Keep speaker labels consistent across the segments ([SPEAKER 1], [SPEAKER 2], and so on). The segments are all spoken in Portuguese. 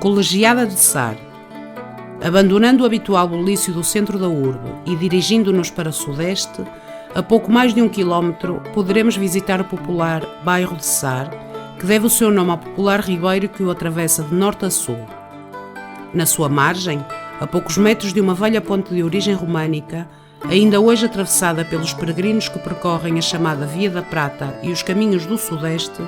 [SPEAKER 1] Colegiada de Sar. Abandonando o habitual bulício do centro da urbe e dirigindo-nos para sudeste, a pouco mais de 1 quilómetro poderemos visitar o popular bairro de Sar, que deve o seu nome ao popular ribeiro que o atravessa de norte a sul. Na sua margem, a poucos metros de uma velha ponte de origem românica, ainda hoje atravessada pelos peregrinos que percorrem a chamada Via da Prata e os caminhos do Sudeste,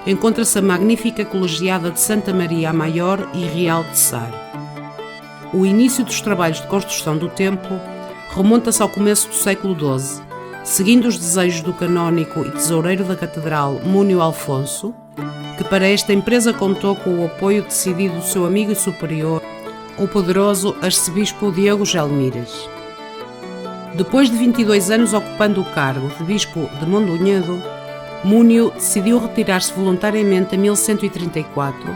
[SPEAKER 1] encontra-se a magnífica colegiada de Santa Maria a Maior e Real de Sar. O início dos trabalhos de construção do templo remonta-se ao começo do século XII, seguindo os desejos do canónico e tesoureiro da Catedral, Múnio Alfonso, que para esta empresa contou com o apoio decidido do seu amigo e superior, o poderoso arcebispo Diogo Gelmires. Depois de 22 anos ocupando o cargo de bispo de Mondoñedo, Múnio decidiu retirar-se voluntariamente em 1134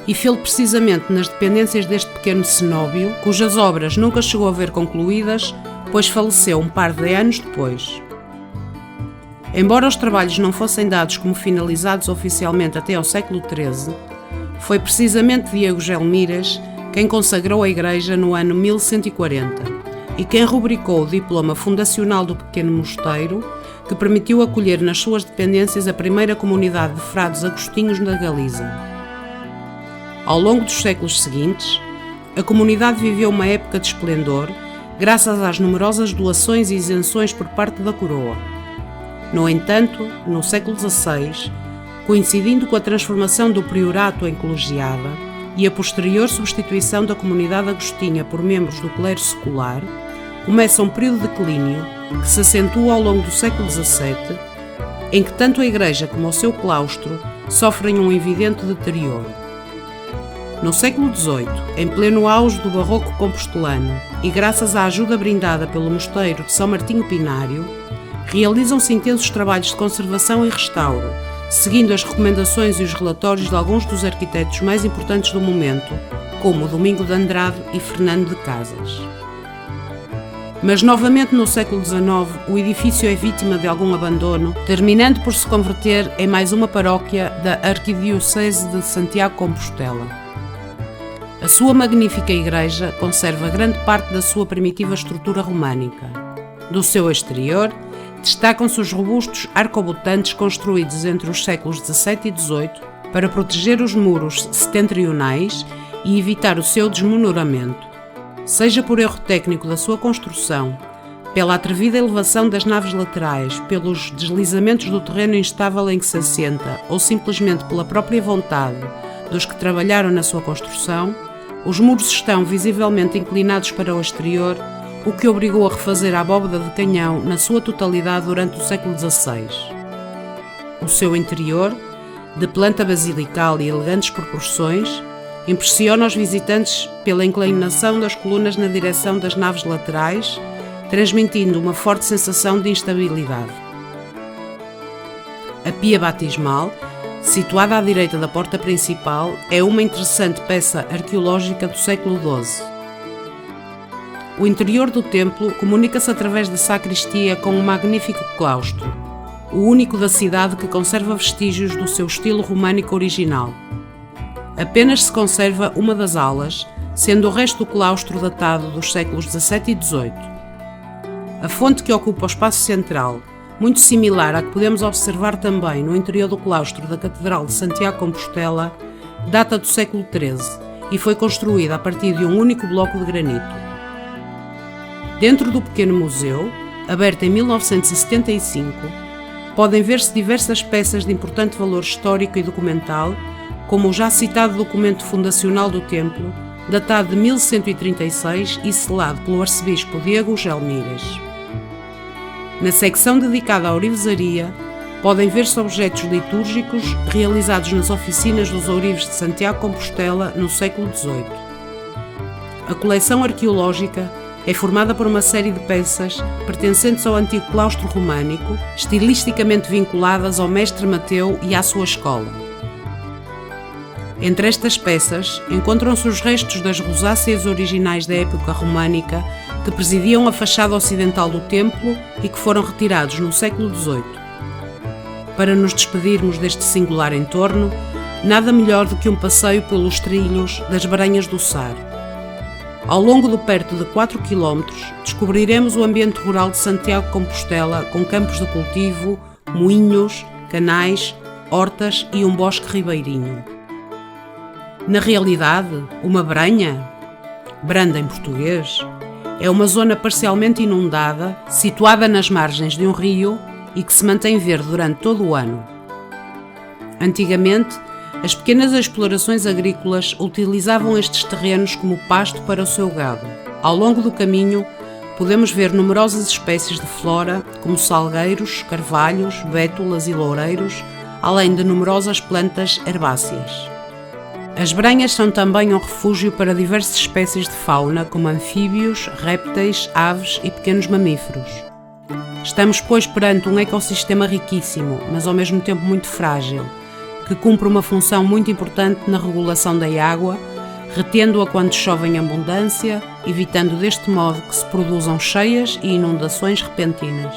[SPEAKER 1] e fê-lo precisamente nas dependências deste pequeno cenóbio, cujas obras nunca chegou a ver concluídas, pois faleceu um par de anos depois. Embora os trabalhos não fossem dados como finalizados oficialmente até ao século XIII, foi precisamente Diogo Gelmires quem consagrou a igreja no ano 1140 e quem rubricou o diploma fundacional do pequeno mosteiro, que permitiu acolher nas suas dependências a primeira comunidade de frades agostinhos da Galiza. Ao longo dos séculos seguintes, a comunidade viveu uma época de esplendor, graças às numerosas doações e isenções por parte da coroa. No entanto, no século XVI, coincidindo com a transformação do priorato em colegiada e a posterior substituição da comunidade agostinha por membros do clero secular, começa um período de declínio que se acentua ao longo do século XVII, em que tanto a igreja como o seu claustro sofrem um evidente deterioro. No século XVIII, em pleno auge do barroco compostelano e graças à ajuda brindada pelo mosteiro de São Martinho Pinário, realizam-se intensos trabalhos de conservação e restauro, seguindo as recomendações e os relatórios de alguns dos arquitetos mais importantes do momento, como Domingo de Andrade e Fernando de Casas. Mas novamente no século XIX, o edifício é vítima de algum abandono, terminando por se converter em mais uma paróquia da Arquidiocese de Santiago Compostela. A sua magnífica igreja conserva grande parte da sua primitiva estrutura românica. Do seu exterior, destacam-se os robustos arcobotantes construídos entre os séculos XVII e XVIII para proteger os muros setentrionais e evitar o seu desmoronamento, seja por erro técnico da sua construção, pela atrevida elevação das naves laterais, pelos deslizamentos do terreno instável em que se assenta ou simplesmente pela própria vontade dos que trabalharam na sua construção, os muros estão visivelmente inclinados para o exterior, o que obrigou a refazer a abóbada de canhão na sua totalidade durante o século XVI. O seu interior, de planta basilical e elegantes proporções, impressiona os visitantes pela inclinação das colunas na direção das naves laterais, transmitindo uma forte sensação de instabilidade. A pia batismal, situada à direita da porta principal, é uma interessante peça arqueológica do século XII. O interior do templo comunica-se através da sacristia com um magnífico claustro, o único da cidade que conserva vestígios do seu estilo românico original. Apenas se conserva uma das alas, sendo o resto do claustro datado dos séculos XVII e XVIII. A fonte que ocupa o espaço central, muito similar à que podemos observar também no interior do claustro da Catedral de Santiago Compostela, data do século XIII e foi construída a partir de um único bloco de granito. Dentro do pequeno museu, aberto em 1975, podem ver-se diversas peças de importante valor histórico e documental, como o já citado documento fundacional do templo, datado de 1136 e selado pelo arcebispo Diogo Gelmires. Na secção dedicada à ourivesaria, podem ver-se objetos litúrgicos realizados nas oficinas dos ourives de Santiago Compostela no século XVIII. A coleção arqueológica é formada por uma série de peças pertencentes ao antigo claustro românico, estilisticamente vinculadas ao mestre Mateu e à sua escola. Entre estas peças encontram-se os restos das rosáceas originais da época românica que presidiam a fachada ocidental do templo e que foram retirados no século XVIII. Para nos despedirmos deste singular entorno, Nada melhor do que um passeio pelos trilhos das Baranhas do Sar. Ao longo de perto de 4 km, descobriremos o ambiente rural de Santiago de Compostela, com campos de cultivo, moinhos, canais, hortas e um bosque ribeirinho. Na realidade, uma Baranha, Branda em português, é uma zona parcialmente inundada, situada nas margens de um rio e que se mantém verde durante todo o ano. Antigamente, as pequenas explorações agrícolas utilizavam estes terrenos como pasto para o seu gado. Ao longo do caminho, podemos ver numerosas espécies de flora, como salgueiros, carvalhos, bétulas e loureiros, além de numerosas plantas herbáceas. As Baranhas são também um refúgio para diversas espécies de fauna, como anfíbios, répteis, aves e pequenos mamíferos. Estamos, pois, perante um ecossistema riquíssimo, mas ao mesmo tempo muito frágil, que cumpre uma função muito importante na regulação da água, retendo-a quando chove em abundância, evitando deste modo que se produzam cheias e inundações repentinas.